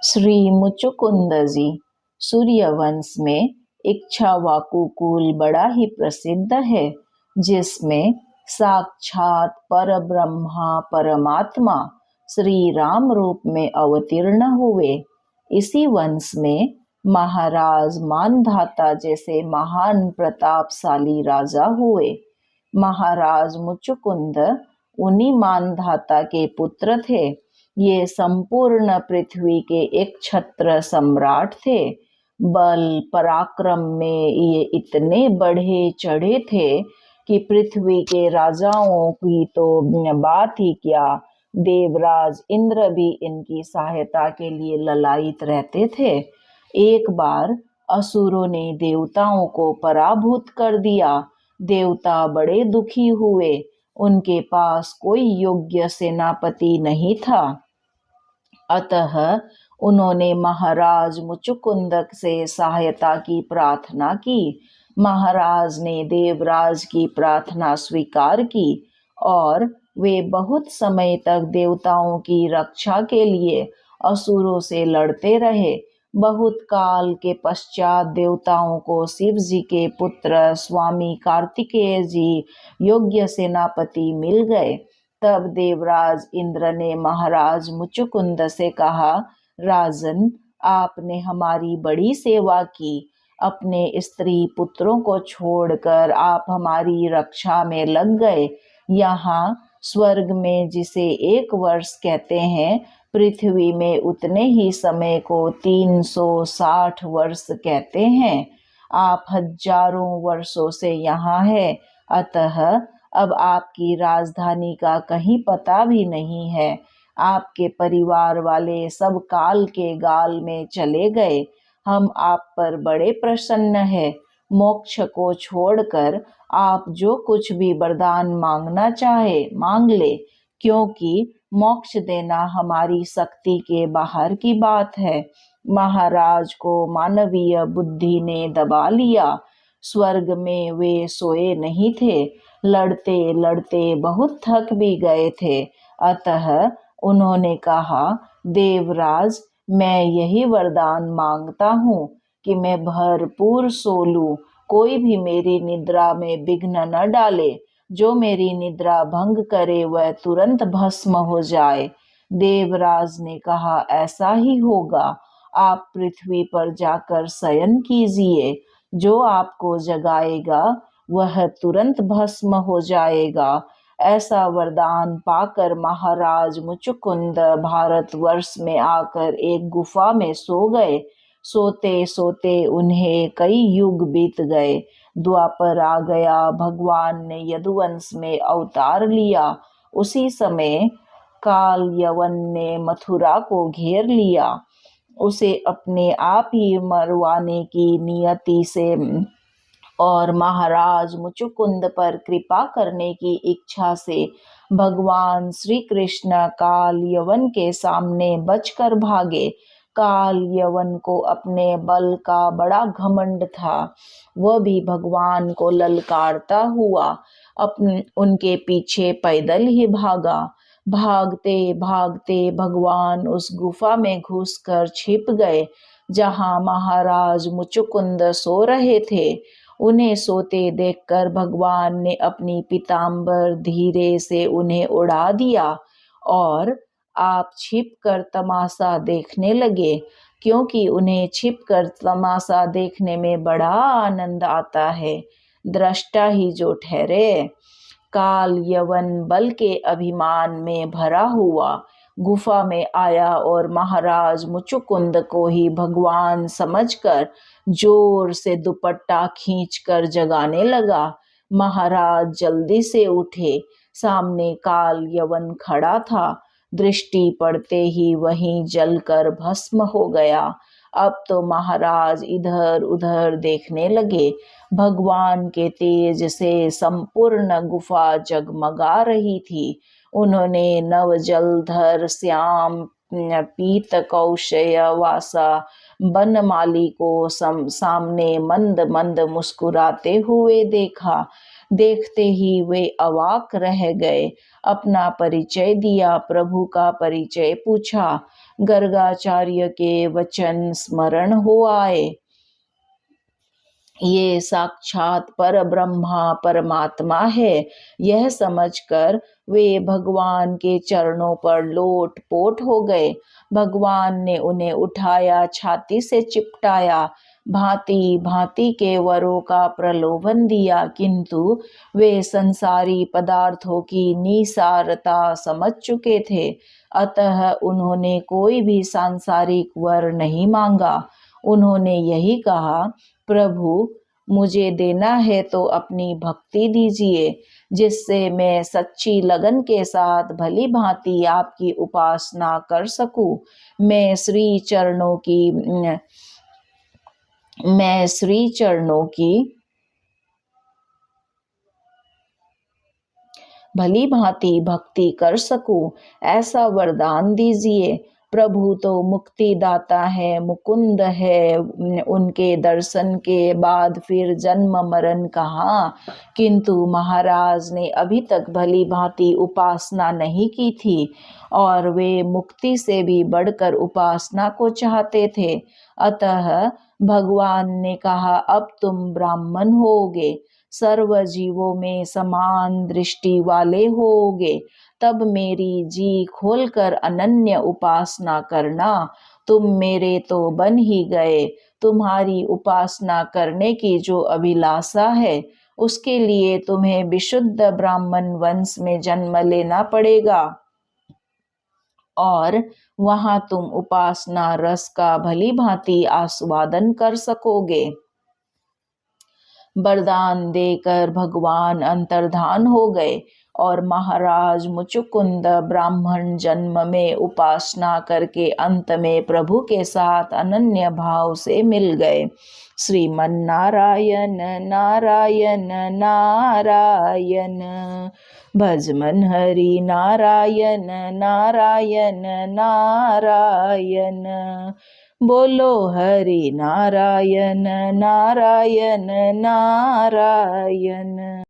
श्री मुचुकुंद जी सूर्यवंश में इक्ष्वाकु कुल बड़ा ही प्रसिद्ध है, जिसमें साक्षात परब्रह्मा परमात्मा श्री राम रूप में अवतीर्ण हुए। इसी वंश में महाराज मानधाता जैसे महान प्रतापशाली राजा हुए। महाराज मुचुकुंद उन्हीं मानधाता के पुत्र थे। ये संपूर्ण पृथ्वी के एक छत्र सम्राट थे। बल पराक्रम में ये इतने बढ़े चढ़े थे कि पृथ्वी के राजाओं की तो बात ही क्या, देवराज इंद्र भी इनकी सहायता के लिए ललायित रहते थे। एक बार असुरों ने देवताओं को पराभूत कर दिया। देवता बड़े दुखी हुए। उनके पास कोई योग्य सेनापति नहीं था। अतः उन्होंने महाराज मुचुकुंद से सहायता की प्रार्थना की। महाराज ने देवराज की प्रार्थना स्वीकार की और वे बहुत समय तक देवताओं की रक्षा के लिए असुरों से लड़ते रहे। बहुत काल के पश्चात देवताओं को शिव जी के पुत्र स्वामी कार्तिकेय जी योग्य सेनापति मिल गए। तब देवराज इंद्र ने महाराज मुचुकुंद से कहा, राजन, आपने हमारी बड़ी सेवा की। अपने स्त्री पुत्रों को छोड़कर आप हमारी रक्षा में लग गए। यहाँ स्वर्ग में जिसे 1 वर्ष कहते हैं, पृथ्वी में उतने ही समय को 360 वर्ष कहते हैं। आप हजारों वर्षों से यहाँ हैं, अतः अब आपकी राजधानी का कहीं पता भी नहीं है। आपके परिवार वाले सब काल के गाल में चले गए। हम आप पर बड़े प्रसन्न हैं। मोक्ष को छोड़कर आप जो कुछ भी वरदान मांगना चाहे मांग ले, क्योंकि मोक्ष देना हमारी शक्ति के बाहर की बात है। महाराज को मानवीय बुद्धि ने दबा लिया। स्वर्ग में वे सोए नहीं थे। लड़ते लड़ते बहुत थक भी गए थे। अतः उन्होंने कहा, देवराज, मैं यही वरदान मांगता हूँ कि मैं भरपूर सो लूं। कोई भी मेरी निद्रा में विघ्न न डाले। जो मेरी निद्रा भंग करे वह तुरंत भस्म हो जाए। देवराज ने कहा, ऐसा ही होगा। आप पृथ्वी पर जाकर शयन कीजिए। जो आपको जगाएगा वह तुरंत भस्म हो जाएगा। ऐसा वरदान पाकर महाराज मुचुकुंद भारतवर्ष में आकर एक गुफा में सो गए। सोते सोते उन्हें कई युग बीत गए। द्वापर आ गया। भगवान ने यदुवंश में अवतार लिया। उसी समय काल यवन ने मथुरा को घेर लिया। उसे अपने आप ही मरवाने की नियति से और महाराज मुचुकुंद पर कृपा करने की इच्छा से भगवान श्री कृष्ण काल यवन के सामने बचकर भागे। काल यवन को अपने बल का बड़ा घमंड था। वह भी भगवान को ललकारता हुआ उनके पीछे पैदल ही भागा। भागते भागते भगवान उस गुफा में घुसकर छिप गए, जहां महाराज मुचुकुंद सो रहे थे। उन्हें सोते देखकर भगवान ने अपनी पीताम्बर धीरे से उन्हें उड़ा दिया और आप छिपकर तमाशा देखने लगे, क्योंकि उन्हें छिपकर तमाशा देखने में बड़ा आनंद आता है। दृष्टा ही जो ठहरे। काल यवन बल के अभिमान में भरा हुआ गुफा में आया और महाराज मुचुकुंद को ही भगवान समझकर जोर से दुपट्टा खींचकर जगाने लगा। महाराज जल्दी से उठे। सामने काल यवन खड़ा था। दृष्टि पड़ते ही वहीं जलकर भस्म हो गया। अब तो महाराज इधर उधर देखने लगे। भगवान के तेज से संपूर्ण गुफा जगमगा रही थी। उन्होंने नव जलधर श्याम पीत कौशय वासा बनमाली को सामने मंद मंद मुस्कुराते हुए देखा। देखते ही वे अवाक रह गए। अपना परिचय दिया, प्रभु का परिचय पूछा। गर्गाचार्य के वचन स्मरण हो आए। ये साक्षात पर ब्रह्मा परमात्मा है, यह समझकर वे भगवान के चरणों पर लोट पोट हो गए। भगवान ने उन्हें उठाया, छाती से चिपटाया, भांति भांति के वरों का प्रलोभन दिया, किंतु वे संसारी पदार्थों की निसारता समझ चुके थे। अतः उन्होंने कोई भी सांसारिक वर नहीं मांगा। उन्होंने यही कहा, प्रभु मुझे देना है तो अपनी भक्ति दीजिए, जिससे मैं सच्ची लगन के साथ भली भांति आपकी उपासना कर सकूं। मैं श्री चरणों की भली भांति भक्ति कर सकूं, ऐसा वरदान दीजिए। प्रभु तो मुक्ति दाता है, मुकुंद है, उनके दर्शन के बाद फिर जन्म मरण कहाँ। किंतु महाराज ने अभी तक भली भांति उपासना नहीं की थी और वे मुक्ति से भी बढ़कर उपासना को चाहते थे। अतः भगवान ने कहा, अब तुम ब्राह्मण होगे, सर्व जीवों में समान दृष्टि वाले होगे, तब मेरी जी खोलकर अनन्य उपासना करना। तुम मेरे तो बन ही गए, तुम्हारी उपासना करने की जो अभिलाषा है उसके लिए तुम्हें विशुद्ध ब्राह्मण वंश में जन्म लेना पड़ेगा और वहां तुम उपासना रस का भली भांति आस्वादन कर सकोगे। वरदान देकर भगवान अंतर्धान हो गए और महाराज मुचुकुंद ब्राह्मण जन्म में उपासना करके अंत में प्रभु के साथ अनन्य भाव से मिल गए। श्रीमन नारायण नारायण नारायण, भजमन हरि नारायण नारायण नारायण, बोलो हरि नारायण नारायण नारायण।